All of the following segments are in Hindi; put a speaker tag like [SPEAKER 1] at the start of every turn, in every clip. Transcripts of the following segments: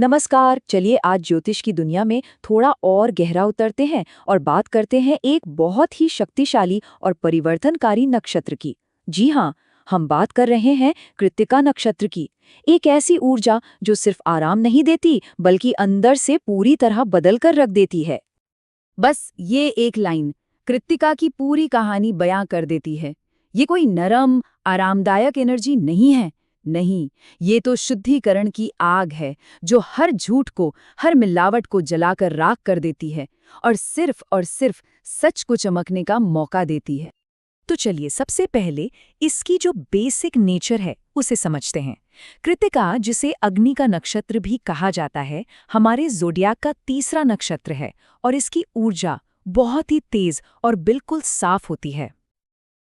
[SPEAKER 1] नमस्कार। चलिए आज ज्योतिष की दुनिया में थोड़ा और गहरा उतरते हैं और बात करते हैं एक बहुत ही शक्तिशाली और परिवर्तनकारी नक्षत्र की। जी हाँ, हम बात कर रहे हैं कृत्तिका नक्षत्र की। एक ऐसी ऊर्जा जो सिर्फ आराम नहीं देती बल्कि अंदर से पूरी तरह बदल कर रख देती है।
[SPEAKER 2] बस ये एक लाइन कृत्तिका की पूरी कहानी बयां कर देती है। ये कोई नरम, आरामदायक एनर्जी नहीं है। नहीं, ये तो शुद्धिकरण की आग है जो हर झूठ को, हर मिलावट को जलाकर राख कर देती है और सिर्फ सच को चमकने का मौका देती है।
[SPEAKER 1] तो चलिए सबसे पहले इसकी जो बेसिक नेचर है उसे समझते हैं। कृत्तिका, जिसे अग्नि का नक्षत्र भी कहा जाता है, हमारे ज़ोडियाक का तीसरा नक्षत्र है और इसकी ऊर्जा बहुत ही तेज और बिल्कुल साफ होती है।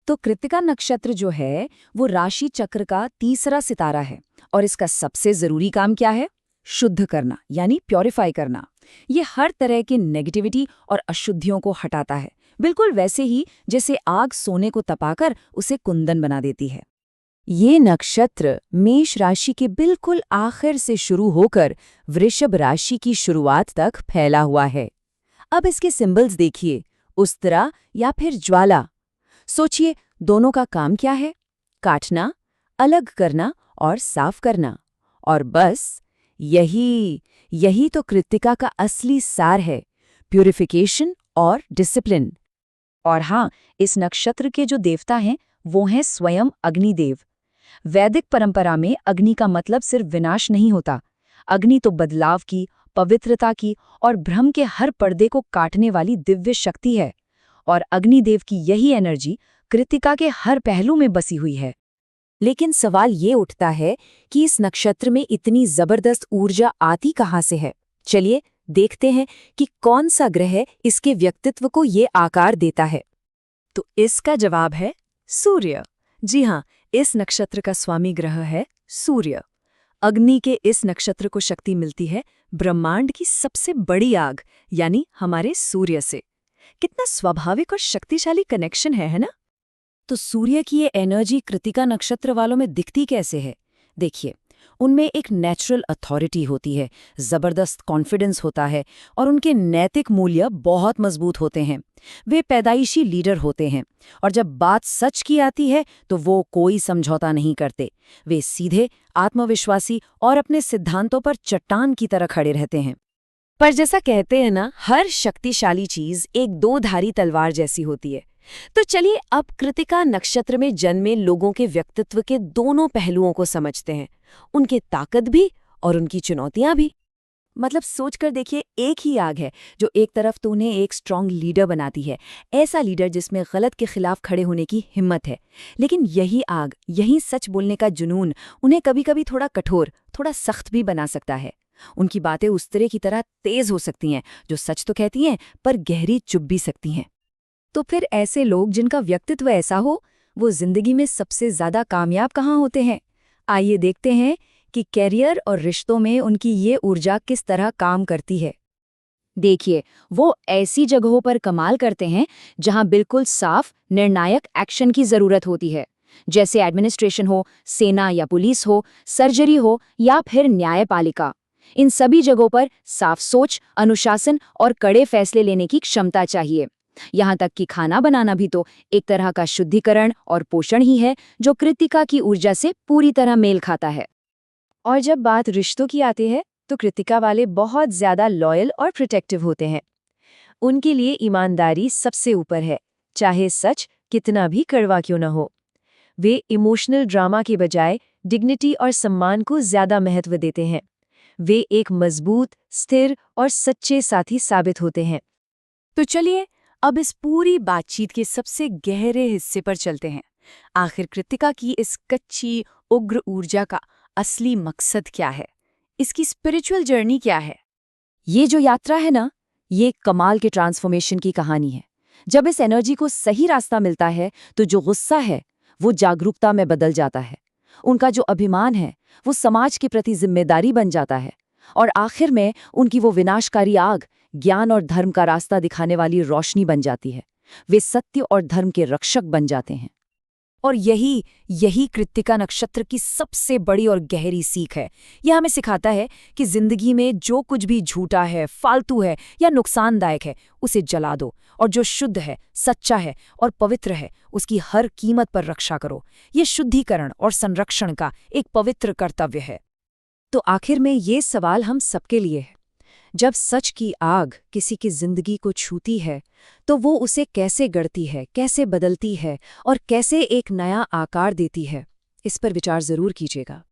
[SPEAKER 2] तो कृत्तिका नक्षत्र जो है वो राशि चक्र का तीसरा सितारा है और इसका सबसे जरूरी काम क्या है? शुद्ध करना, यानी प्योरीफाई करना। ये हर तरह की नेगेटिविटी और अशुद्धियों को हटाता है, बिल्कुल वैसे ही जैसे आग सोने को तपाकर उसे कुंदन बना देती है। ये नक्षत्र मेष राशि के बिल्कुल आखिर से शुरू होकर वृषभ राशि की शुरुआत तक फैला हुआ है। अब इसके सिंबल्स देखिए, उस्तरा या फिर ज्वाला। सोचिए, दोनों का काम क्या है? काटना, अलग करना और साफ करना। और बस यही तो कृत्तिका का असली सार है, प्यूरिफिकेशन और डिसिप्लिन।
[SPEAKER 1] और हाँ, इस नक्षत्र के जो देवता हैं वो हैं स्वयं अग्निदेव। वैदिक परंपरा में अग्नि का मतलब सिर्फ विनाश नहीं होता। अग्नि तो बदलाव की, पवित्रता की और भ्रम के हर पर्दे को काटने वाली दिव्य शक्ति है। और अग्निदेव की यही एनर्जी कृत्तिका के हर पहलू में बसी हुई है।
[SPEAKER 2] लेकिन सवाल ये उठता है कि इस नक्षत्र में इतनी जबरदस्त ऊर्जा आती कहाँ से है? चलिए देखते हैं कि कौन सा ग्रह इसके व्यक्तित्व को ये आकार देता है।
[SPEAKER 1] तो इसका जवाब है सूर्य। जी हाँ, इस नक्षत्र का स्वामी ग्रह है सूर्य। अग्नि के इस नक्षत्र को शक्ति मिलती है ब्रह्मांड की सबसे बड़ी आग यानी हमारे सूर्य से। कितना स्वाभाविक और शक्तिशाली कनेक्शन है ना?
[SPEAKER 2] तो सूर्य की ये एनर्जी कृत्तिका नक्षत्र वालों में दिखती कैसे है? देखिए, उनमें एक नेचुरल अथॉरिटी होती है, जबरदस्त कॉन्फिडेंस होता है और उनके नैतिक मूल्य बहुत मजबूत होते हैं। वे पैदाइशी लीडर होते हैं और जब बात सच की आती है तो वो कोई समझौता नहीं करते। वे सीधे, आत्मविश्वासी और अपने सिद्धांतों पर चट्टान की तरह खड़े रहते हैं। पर जैसा कहते हैं ना, हर शक्तिशाली चीज एक दो-धारी तलवार जैसी होती है। तो चलिए अब कृत्तिका नक्षत्र में जन्मे लोगों के व्यक्तित्व के दोनों पहलुओं को समझते हैं, उनके ताकत भी और उनकी चुनौतियां भी। मतलब सोचकर देखिए, एक ही आग है जो एक तरफ तो उन्हें एक स्ट्रांग लीडर बनाती है, ऐसा लीडर जिसमें गलत के खिलाफ खड़े होने की हिम्मत है। लेकिन यही आग, यही सच बोलने का जुनून उन्हें कभी-कभी थोड़ा कठोर, थोड़ा सख्त भी बना सकता है। उनकी बातें उस तरह की तरह तेज हो सकती हैं जो सच तो कहती हैं पर गहरी चुभ भी सकती हैं। तो फिर ऐसे लोग जिनका व्यक्तित्व ऐसा हो, वो जिंदगी में सबसे ज्यादा कामयाब कहाँ होते हैं? आइए देखते हैं कि कैरियर और रिश्तों में उनकी ये ऊर्जा किस तरह काम करती है। देखिए, वो ऐसी जगहों पर कमाल करते हैं जहां बिल्कुल साफ, निर्णायक एक्शन की जरूरत होती है, जैसे एडमिनिस्ट्रेशन हो, सेना या पुलिस हो, सर्जरी हो या फिर न्यायपालिका। इन सभी जगहों पर साफ सोच, अनुशासन और कड़े फैसले लेने की क्षमता चाहिए। यहाँ तक कि खाना बनाना भी तो एक तरह का शुद्धिकरण और पोषण ही है जो कृत्तिका की ऊर्जा से पूरी तरह मेल खाता है। और जब बात रिश्तों की आती है तो कृत्तिका वाले बहुत ज्यादा लॉयल और प्रोटेक्टिव होते हैं। उनके लिए ईमानदारी सबसे ऊपर है, चाहे सच कितना भी कड़वा क्यों न हो। वे इमोशनल ड्रामा के बजाय डिग्निटी और सम्मान को ज्यादा महत्व देते हैं। वे एक मजबूत, स्थिर और सच्चे साथी साबित होते हैं। तो चलिए अब इस पूरी बातचीत के सबसे गहरे हिस्से पर चलते हैं। आखिर कृत्तिका की इस कच्ची, उग्र ऊर्जा का असली मकसद क्या है? इसकी स्पिरिचुअल जर्नी क्या है? ये जो यात्रा है ना, ये कमाल के ट्रांसफॉर्मेशन की कहानी है। जब इस एनर्जी को सही रास्ता मिलता है तो जो गुस्सा है वो जागरूकता में बदल जाता है। उनका जो अभिमान है वो समाज के प्रति जिम्मेदारी बन जाता है। और आखिर में उनकी वो विनाशकारी आग ज्ञान और धर्म का रास्ता दिखाने वाली रोशनी बन जाती है। वे सत्य और धर्म के रक्षक बन जाते हैं। और यही कृत्तिका नक्षत्र की सबसे बड़ी और गहरी सीख है। यह हमें सिखाता है कि जिंदगी में जो कुछ भी झूठा है, फालतू है या नुकसानदायक है, उसे जला दो, और जो शुद्ध है, सच्चा है और पवित्र है, उसकी हर कीमत पर रक्षा करो। ये शुद्धिकरण और संरक्षण का एक पवित्र कर्तव्य है।
[SPEAKER 1] तो आखिर में ये सवाल हम सबके लिए है, जब सच की आग किसी की जिंदगी को छूती है तो वो उसे कैसे गढ़ती है, कैसे बदलती है और कैसे एक नया आकार देती है? इस पर विचार जरूर कीजिएगा।